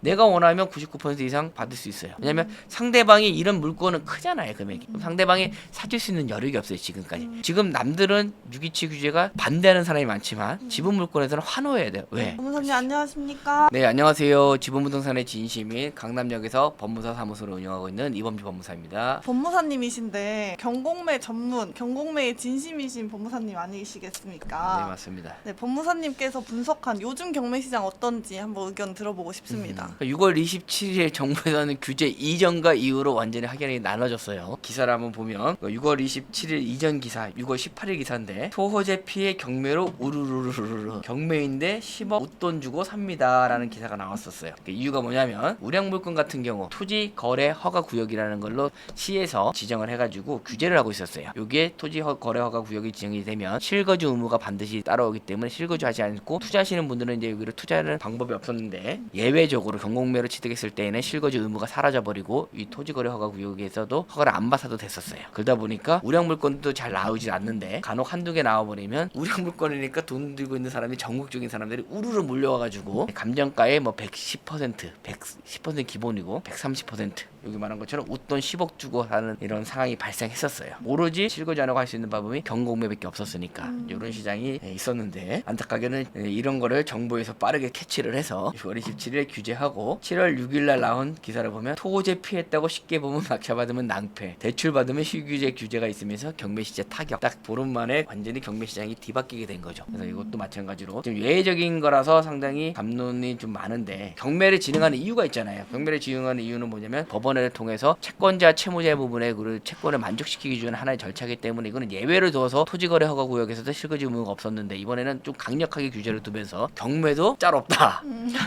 내가 원하면 99% 이상 받을 수 있어요. 왜냐면 상대방이 이런 물건은 크잖아요, 금액이. 그럼 상대방이 사줄 수 있는 여력이 없어요, 지금까지. 지금 남들은 627 규제가 반대하는 사람이 많지만 지분 물건에서는 환호해야 돼요. 왜? 법무사님 안녕하십니까? 네, 안녕하세요. 지분부동산의 진심인 강남역에서 법무사 사무소를 운영하고 있는 이범주 법무사입니다. 법무사님이신데 경공매 전문, 경공매의 진심이신 법무사님 아니시겠습니까? 네, 맞습니다. 네, 법무사님께서 분석한 요즘 경매 시장 어떤지 한번 의견 들어보고 싶습니다. 6월 27일 정부에서는 규제 이전과 이후로 완전히 확연히 나눠졌어요. 기사를 한번 보면 6월 27일 이전 기사, 6월 18일 기사인데 토호제 피해 경매로 우르르르르 경매인데 10억 웃돈 주고 삽니다 라는 기사가 나왔었어요. 그 이유가 뭐냐면 우량물건 같은 경우 토지 거래 허가 구역이라는 걸로 시에서 지정을 해가지고 규제를 하고 있었어요. 여기에 토지 거래 허가 구역이 지정이 되면 실거주 의무가 반드시 따라오기 때문에 실거주하지 않고 투자하시는 분들은 이제 여기로 투자하는 방법이 없었는데 예외적으로 경공매로 취득했을 때에는 실거주 의무가 사라져버리고 이 토지 거래 허가 구역에서도 허가를 안 받아도 됐었어요. 그러다 보니까 우량물건도 잘 나오지 않는데 간혹 한두 개 나와버리면 우량물건이니까 돈 들고 있는 사람이 전국적인 사람들이 우르르 몰려와가지고 감정가의 뭐 110%, 110% 기본이고 130% 여기 말한 것처럼 웃돈 10억 주고 하는 이런 상황이 발생했었어요. 오로지 실거주 안 하고 할 수 있는 방법이 경공매밖에 없었으니까 이런 시장이 있었는데 안타깝게는 이런 거를 정부에서 빠르게 캐치를 해서 6월 27일에 규제하고 7월 6일날 나온 기사를 보면 토호제 피했다고 쉽게 보면 낙찰받으면 낭패, 대출 받으면 실규제 규제가 있으면서 경매시장 타격. 딱 보름 만에 완전히 경매시장이 뒤바뀌게 된 거죠. 그래서 이것도 마찬가지로 좀 예외적인 거라서 상당히 담론이 좀 많은데 경매를 진행하는 이유가 있잖아요. 경매를 진행하는 이유는 뭐냐면 법원을 통해서 채권자 채무자 부분에 그 채권을 만족시키기 위한 하나의 절차이기 때문에 이거는 예외를 둬서 토지거래 허가 구역에서도 실거주 의무가 없었는데 이번에는 좀 강력하게 규제를 두면서 경매도 짤 없다.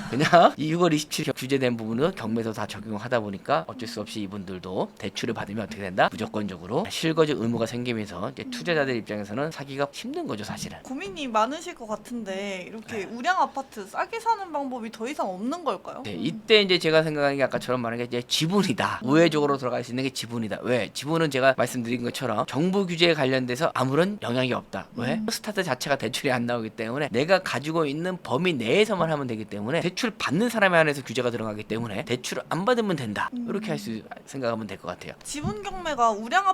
그냥 이 6월 27일 규제된 부분은 경매에서 다 적용하다 보니까 어쩔 수 없이 이분들도 대출을 받으면 어떻게 된다? 무조건적으로 실거주 의무가 생기면서 이제 투자자들 입장에서는 사기가 힘든 거죠, 사실은. 고민이 많으실 것 같은데 이렇게 우량 아파트 싸게 사는 방법이 더 이상 없는 걸까요? 네, 이때 이제 제가 생각하는 게 아까처럼 말한 게 이제 지분이다. 우회적으로 들어갈 수 있는 게 지분이다. 왜? 지분은 제가 말씀드린 것처럼 정부 규제에 관련돼서 아무런 영향이 없다. 왜? 스타트 자체가 대출이 안 나오기 때문에 내가 가지고 있는 범위 내에서만 하면 되기 때문에 대출 받는 사람에 한해서 규제가 들어가기 때문에 대출을 안 받으면 된다. 이렇게 할 수 생각하면 될 것 같아요. 지분 경매가 우량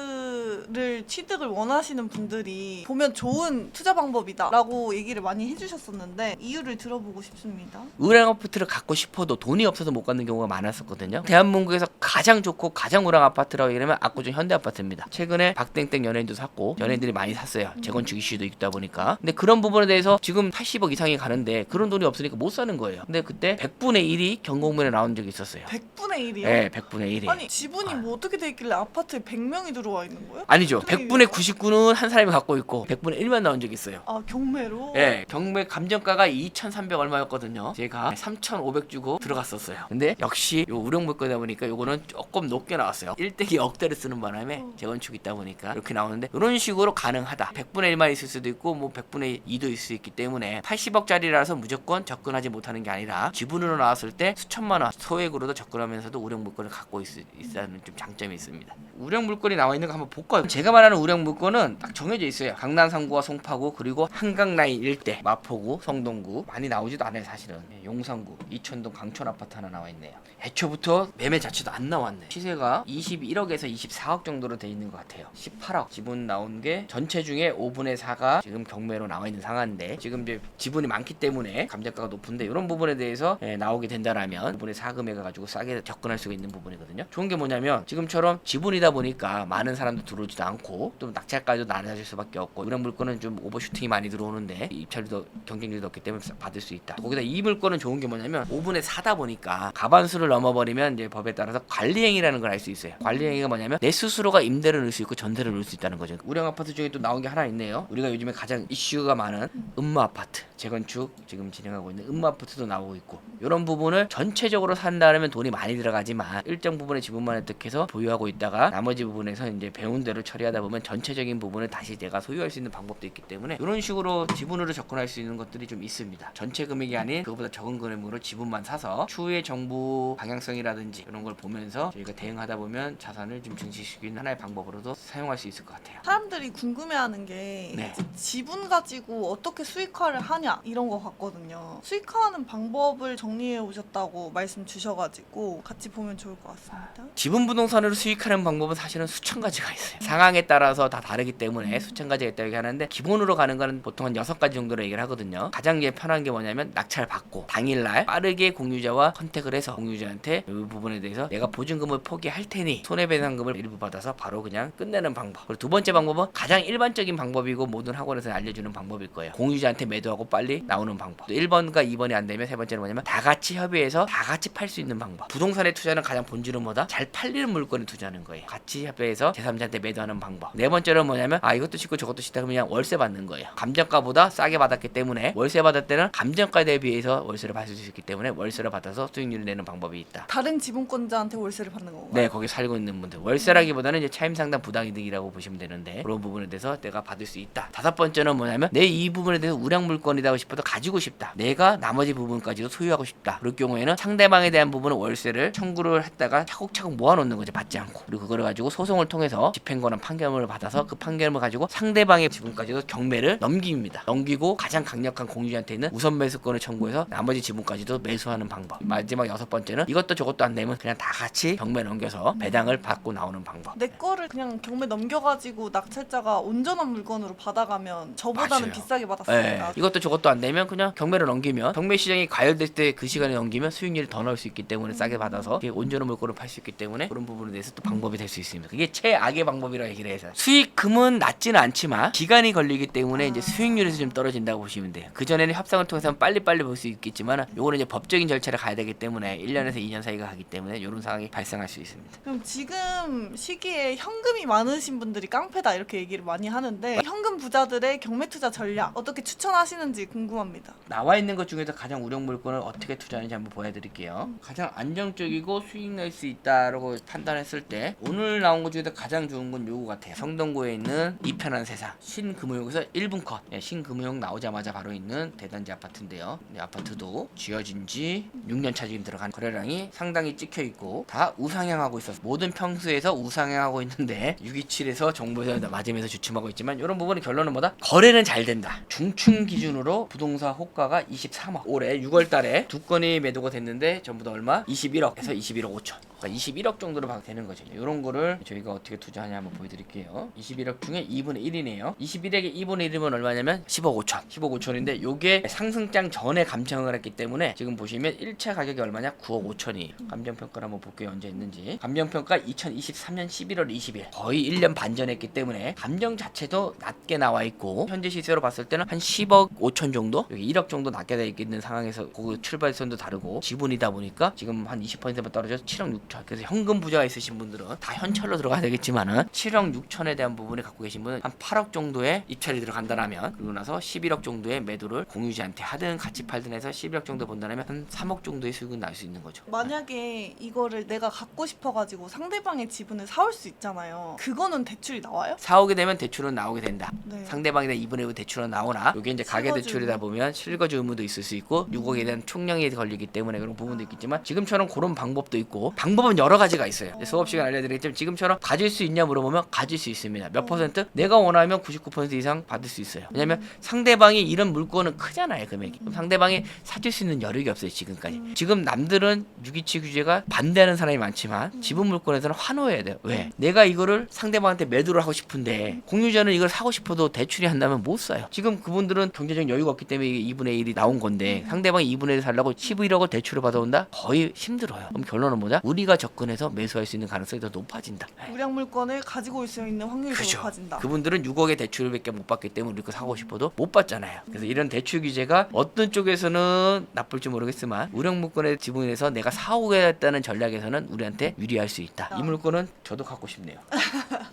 아파트를 취득을 원하시는 분들이 보면 좋은 투자 방법이다라고 얘기를 많이 해주셨었는데 이유를 들어보고 싶습니다. 우량 아파트를 갖고 싶어도 돈이 없어서 못 갖는 경우가 많았었거든요. 대한민국에서 가장 좋고 가장 우량 아파트라고 얘기하면 압구정 현대아파트입니다. 최근에 박땡땡 연예인도 샀고 연예인들이 많이 샀어요. 재건축 이슈도 있다 보니까. 근데 그런 부분에 대해서 지금 80억 이상이 가는데 그런 돈이 없으니까 못 사는 거예요. 근데 그때 100분의 1이 경공매에 나온 적이 있었어요. 100분의 1이요? 네, 100분의 1이. 아니 지분이 뭐 어떻게 돼 있길래 아파트에 100명이 들어와 있는 거예요? 아니죠. 100분의 99는 한 사람이 갖고 있고 100분의 1만 나온 적이 있어요. 아 경매로? 예, 경매 감정가가 2,300 얼마였거든요. 제가 3,500 주고 들어갔었어요. 근데 역시 요 우량물거다 보니까 요거는 조금 높게 나왔어요. 1대2 억대를 쓰는 바람에 재건축이 있다 보니까 이렇게 나오는데 이런 식으로 가능하다. 100분의 1만 있을 수도 있고 뭐 100분의 2도 있을 수 있기 때문에 80억짜리라서 무조건 접근하지 못하는 게 아니라 지분으로 나왔을 때 수천만 원 소액으로도 접근하면서도 우량물건을 갖고 있다는 좀 장점이 있습니다. 우량물건이 나와 있는 거 한번 볼까요? 제가 말하는 우량물건은 딱 정해져 있어요. 강남 3구와 송파구 그리고 한강 라인 일대 마포구 성동구 많이 나오지도 않아요. 사실은 용산구 이천동 강촌 아파트 하나 나와 있네요. 애초부터 매매 자체도 안 나왔네. 시세가 21억에서 24억 정도로 돼 있는 것 같아요. 18억 지분 나온 게 전체 중에 5분의 4가 지금 경매로 나와 있는 상황인데 지금 이제 지분이 많기 때문에 감정가가 높은데 이런 부분에 대해서 나오게 된다라면 5분의 4 금액을 가지고 싸게 접근할 수가 있는 부분이거든요. 좋은 게 뭐냐면 지금처럼 지분이다 보니까 많은 사람도 들어오지도 않고 또 낙찰가도 낮아질 수밖에 없고 이런 물건은 좀 오버슈팅이 많이 들어오는데 입찰도 경쟁률도 없기 때문에 받을 수 있다. 거기다 이 물건은 좋은 게 뭐냐면 5분의 4다 보니까 가반수를 넘어버리면 이제 법에 따라서 관리행위라는 걸 알 수 있어요. 관리행위가 뭐냐면 내 스스로가 임대를 넣을 수 있고 전세를 넣을 수 있다는 거죠. 우량 아파트 중에 또 나온 게 하나 있네요. 우리가 요즘에 가장 이슈가 많은 음모 아파트 재건축 지금 진행하고 있는 음모 아파트도 나오고 있고 이런 부분을 전체적으로 산다면 돈이 많이 들어가지만 일정 부분의 지분만 획득해서 보유하고 있다가 나머지 부분에서 이제 배운 대로 처리하다 보면 전체적인 부분을 다시 내가 소유할 수 있는 방법도 있기 때문에 이런 식으로 지분으로 접근할 수 있는 것들이 좀 있습니다. 전체 금액이 아닌 그거보다 적은 금액으로 지분만 사서 추후에 정부 방향성이라든지 이런 걸 보면서 저희가 대응하다 보면 자산을 좀 증식시키는 하나의 방법으로도 사용할 수 있을 것 같아요. 사람들이 궁금해하는 게 네. 지분 가지고 어떻게 수익화를 하냐 이런 거 같거든요. 수익화하는 방법을 정리 건의해 오셨다고 말씀 주셔가지고 같이 보면 좋을 것 같습니다. 지분 부동산으로 수익하는 방법은 사실은 수천 가지가 있어요. 상황에 따라서 다 다르기 때문에 수천 가지가 있다고 얘기하는데 기본으로 가는 거는 보통 한 6가지 정도로 얘기를 하거든요. 가장 편한 게 뭐냐면 낙찰 받고 당일날 빠르게 공유자와 컨택을 해서 공유자한테 이 부분에 대해서 내가 보증금을 포기할 테니 손해배상금을 일부 받아서 바로 그냥 끝내는 방법. 그리고 두 번째 방법은 가장 일반적인 방법이고 모든 학원에서 알려주는 방법일 거예요. 공유자한테 매도하고 빨리 나오는 방법. 또 1번과 2번이 안 되면 세 번째는 뭐냐면 다 같이 협의해서 다 같이 팔 수 있는 방법. 부동산에 투자는 가장 본질은 뭐다? 잘 팔리는 물건에 투자하는 거예요. 같이 협의해서 제3자한테 매도하는 방법. 네 번째는 뭐냐면 이것도 싫고 저것도 싫다 그러면 그냥 월세 받는 거예요. 감정가보다 싸게 받았기 때문에 월세 받을 때는 감정가 대비해서 월세를 받을 수 있기 때문에 월세를 받아서 수익률을 내는 방법이 있다. 다른 지분권자한테 월세를 받는 건가요? 네, 거기 살고 있는 분들 월세라기보다는 이제 차임상당 부당이득이라고 보시면 되는데 그런 부분에 대해서 내가 받을 수 있다. 다섯 번째는 뭐냐면 내 이 부분에 대해서 우량 물건이다 싶어도 가지고 싶다. 내가 나머지 부분까지도 소유하고 싶다. 그럴 경우에는 상대방에 대한 부분은 월세를 청구를 했다가 차곡차곡 모아놓는 거죠. 받지 않고. 그리고 그걸 가지고 소송을 통해서 집행권은 판결문을 받아서 그 판결문을 가지고 상대방의 지분까지도 경매를 넘깁니다. 넘기고 가장 강력한 공유자한테 있는 우선 매수권을 청구해서 나머지 지분까지도 매수하는 방법. 마지막 여섯 번째는 이것도 저것도 안 되면 그냥 다 같이 경매 넘겨서 배당을 받고 나오는 방법. 내 거를 그냥 경매 넘겨가지고 낙찰자가 온전한 물건으로 받아가면 저보다는 맞아요. 비싸게 받았으니까. 이것도 저것도 안 되면 그냥 경매를 넘기면 경매 시장이 과열될 때 그 시간에 넘기면 수익률이 더 나올 수 있기 때문에 싸게 받아서 온전한 물건을 팔 수 있기 때문에 그런 부분에 대해서 또 방법이 될 수 있습니다. 그게 최악의 방법이라고 얘기를 해서 수익금은 낮지는 않지만 기간이 걸리기 때문에 이제 수익률에서 좀 떨어진다고 보시면 돼요. 그 전에는 협상을 통해서 빨리빨리 볼 수 있겠지만 요거는 이제 법적인 절차를 가야 되기 때문에 1년에서 2년 사이가 가기 때문에 이런 상황이 발생할 수 있습니다. 그럼 지금 시기에 현금이 많으신 분들이 깡패다 이렇게 얘기를 많이 하는데 현금 부자들의 경매 투자 전략 어떻게 추천하시는지 궁금합니다. 나와 있는 것 중에서 가장 우량 물건을 어떻게 투자하는지 한번 보여드릴게요. 가장 안정적이고 수익 낼 수 있다라고 판단했을 때 오늘 나온 것 중에서 가장 좋은 건 요거 같아요. 성동구에 있는 이편한 세상 신금호역에서 1분 컷. 신금호역 나오자마자 바로 있는 대단지 아파트인데요. 이 아파트도 지어진 지 6년 차 지금 들어간 거래량이 상당히 찍혀 있고 다 우상향하고 있어서 모든 평수에서 우상향하고 있는데 627에서 정부에서 맞으면서 주춤하고 있지만 이런 부분의 결론은 뭐다? 거래는 잘 된다. 중충 기준으로 부동산 호가가 23억. 올해 6월 달에 두 건이 매도가 됐는데 전부 다 얼마? 21억에서 21억 5천. 그러니까 21억 정도로 되는 거죠. 이런 거를 저희가 어떻게 투자하냐 한번 보여드릴게요. 21억 중에 2분의 1이네요. 21억에 2분의 1이면 얼마냐면 10억 5천. 10억 5천인데 요게 상승장 전에 감정을 했기 때문에 지금 보시면 1차 가격이 얼마냐? 9억 5천이. 감정평가를 한번 볼게요. 언제 했는지. 감정평가 2023년 11월 20일. 거의 1년 반 전 했기 때문에 감정 자체도 낮게 나와 있고 현재 시세로 봤을 때는 한 10억 5천 정도? 여기 1억 정도 낮게 돼 있는 상황에서 그 출발선도 다르고 지분이다 보니까 지금 한 20%만 떨어져서 7억 6천. 그래서 현금 부자가 있으신 분들은 다 현찰로 들어가야 되겠지만은 7억 6천에 대한 부분을 갖고 계신 분은 한 8억 정도의 입찰이 들어간다라면 그러고 나서 11억 정도의 매도를 공유자한테 하든 같이 팔든 해서 11억 정도 본다면 한 3억 정도의 수익은 날 수 있는 거죠. 만약에 이거를 내가 갖고 싶어가지고 상대방의 지분을 사올 수 있잖아요. 그거는 대출이 나와요? 사오게 되면 대출은 나오게 된다. 네. 상대방에 대한 2분의 1 대출은 나오나 이게 이제 가계 실거주 대출이다 의무. 보면 실거주 의무도 있을 수 있고 6억에 대한 총량이 걸리기 때문에 그런 부분도 있겠지만 지금처럼 그런 방법도 있고 방법은 여러 가지가 있어요. 수업 시간 알려드리겠지만 지금처럼 가질 수 있냐 물어보면 가질 수 있습니다. 몇 퍼센트? 내가 원하면 99% 이상 받을 수 있어요. 왜냐면 상대방이 이런 물건은 크잖아요. 금액이. 그럼 상대방이 사줄 수 있는 여력이 없어요. 지금까지. 지금 남들은 627 규제가 반대하는 사람이 많지만 지분 물건에서는 환호해야 돼요. 왜? 내가 이거를 상대방한테 매도를 하고 싶은데 공유자는 이걸 사고 싶어도 대출이 한다면 못 사요. 지금 그분들은 경제적 여유가 없기 때문에 이게 2분의 1이 나온 건데 상대방이 2분의 1 살려고 11억을 대출을 받아온다? 거의 힘들어요. 그럼 결론은 뭐냐? 우리가 접근해서 매수할 수 있는 가능성이 더 높아진다. 우량 물건을 가지고 있을 수 있는 확률이 더 높아진다. 그분들은 6억의 대출밖에 못 받기 때문에 우리 거 사고 싶어도 못 받잖아요. 그래서 이런 대출 규제가 어떤 쪽에서는 나쁠지 모르겠지만 우량 물건의 지분에서 내가 사오겠다는 전략에서는 우리한테 유리할 수 있다. 이 물건은 저도 갖고 싶네요.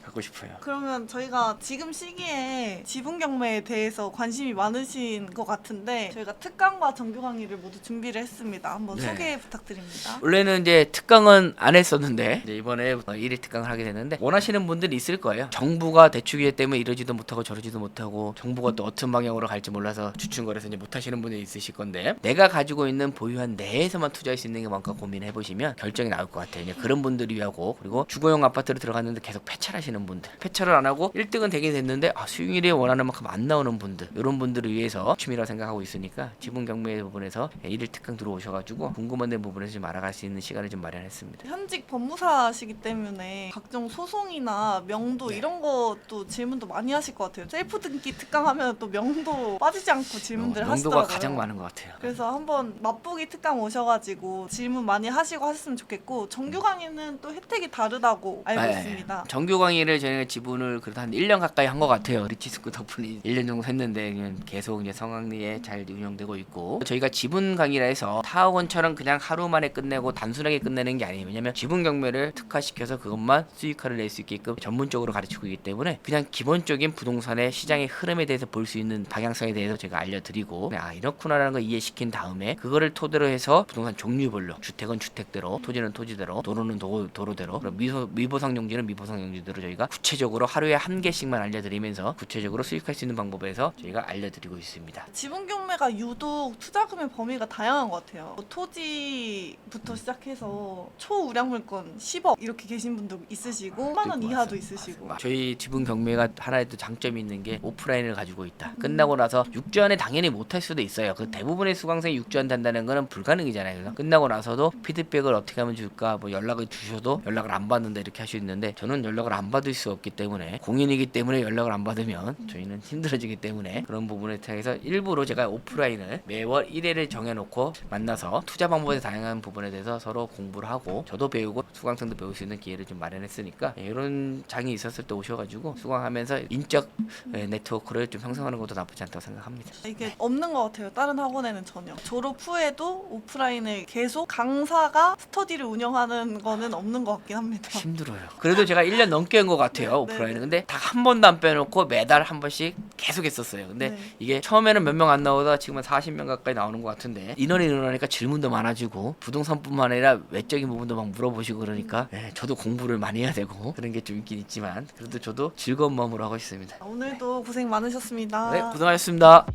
갖고 싶어요. 그러면 저희가 지금 시기에 지분 경매에 대해서 관심이 많으신 것 같은데 저희가 특강과 정규 강의를 모두 준비를 했습니다. 한번 네. 소개 부탁드립니다. 원래는 이제 특강은 원래는 안 했었는데 이제 이번에 1일 특강을 하게 됐는데 원하시는 분들이 있을 거예요. 정부가 대출규제 때문에 이러지도 못하고 저러지도 못하고 정부가 또 어떤 방향으로 갈지 몰라서 주춤거려서 이제 못하시는 분들이 있으실 건데 내가 가지고 있는 보유한 내에서만 투자할 수 있는 게 뭔가 고민해 보시면 결정이 나올 것 같아요. 이제 그런 분들을 위하고 그리고 주거용 아파트로 들어갔는데 계속 폐찰하시는 분들 폐찰을 안 하고 1등은 되게 됐는데 수익률이 원하는 만큼 안 나오는 분들 이런 분들을 위해서 취미라고 생각하고 있으니까 지분 경매 부분에서 1일 특강 들어오셔가지고 궁금한 부분에서 좀 알아갈 수 있는 시간을 좀 마련했습니다. 현직 법무사시기 때문에 각종 소송이나 명도 이런 것도 질문도 많이 하실 것 같아요. 셀프 등기 특강하면 또 명도 빠지지 않고 질문들 명도가 하시더라고요. 가장 많은 것 같아요. 그래서 한번 맛보기 특강 오셔가지고 질문 많이 하시고 하셨으면 좋겠고 정규 강의는 또 혜택이 다르다고 알고 있습니다. 정규 강의를 저희가 지분을 그래도 한 1년 가까이 한 것 같아요. 리치스쿨 덕분에 1년 정도 했는데 그냥 계속 이제 성황리에 잘 운영되고 있고 저희가 지분 강의라 해서 타학원처럼 그냥 하루 만에 끝내고 단순하게 끝내는 게 아니에요. 왜냐면 지분 경매를 특화시켜서 그것만 수익화를 낼 수 있게끔 전문적으로 가르치고 있기 때문에 그냥 기본적인 부동산의 시장의 흐름에 대해서 볼 수 있는 방향성에 대해서 제가 알려드리고 이렇구나라는 걸 이해시킨 다음에 그거를 토대로 해서 부동산 종류별로 주택은 주택대로 토지는 토지대로 도로는 도로대로 미보상 용지는 미보상 용지대로 저희가 구체적으로 하루에 한 개씩만 알려드리면서 구체적으로 수익할 수 있는 방법에서 저희가 알려드리고 있습니다. 지분 경매가 유독 투자금의 범위가 다양한 것 같아요. 토지부터 시작해서 초우량 물건 10억 이렇게 계신 분도 있으시고 10만 원 이하도 있으시고. 저희 지분 경매가 하나의 또 장점이 있는 게 오프라인을 가지고 있다. 끝나고 나서 6주 안에 당연히 못할 수도 있어요. 그 대부분의 수강생이 6주 안 된다는 거는 불가능이잖아요. 그래서 끝나고 나서도 피드백을 어떻게 하면 줄까 뭐 연락을 주셔도 연락을 안 받는다 이렇게 할 수 있는데 저는 연락을 안 받을 수 없기 때문에 공인이기 때문에 연락을 안 받으면 저희는 힘들어지기 때문에 그런 부분에 대해서 일부러 제가 오프라인을 매월 1회를 정해놓고 만나서 투자 방법의 다양한 부분에 대해서 서로 공부를 하고 저도 배우고 수강생도 배울 수 있는 기회를 좀 마련했으니까 이런 장이 있었을 때 오셔가지고 수강하면서 인적 네트워크를 좀 형성하는 것도 나쁘지 않다고 생각합니다. 이게 없는 것 같아요. 다른 학원에는 전혀. 졸업 후에도 오프라인을 계속 강사가 스터디를 운영하는 거는 없는 것 같긴 합니다. 힘들어요. 그래도 제가 1년 넘게 한 것 같아요. 오프라인은. 근데 딱 한 번도 안 빼놓고 매달 한 번씩 계속 했었어요. 근데 이게 처음에는 몇 명 안 나오다 지금은 40명 가까이 나오는 것 같은데 인원이 늘어나니까 질문도 많아지고 부동산뿐만 아니라 외적인 부분도 막 물어보시고 그러니까 저도 공부를 많이 해야 되고 그런 게 좀 있긴 있지만 그래도 저도 즐거운 마음으로 하고 있습니다. 오늘도 고생 많으셨습니다. 네, 고생하셨습니다.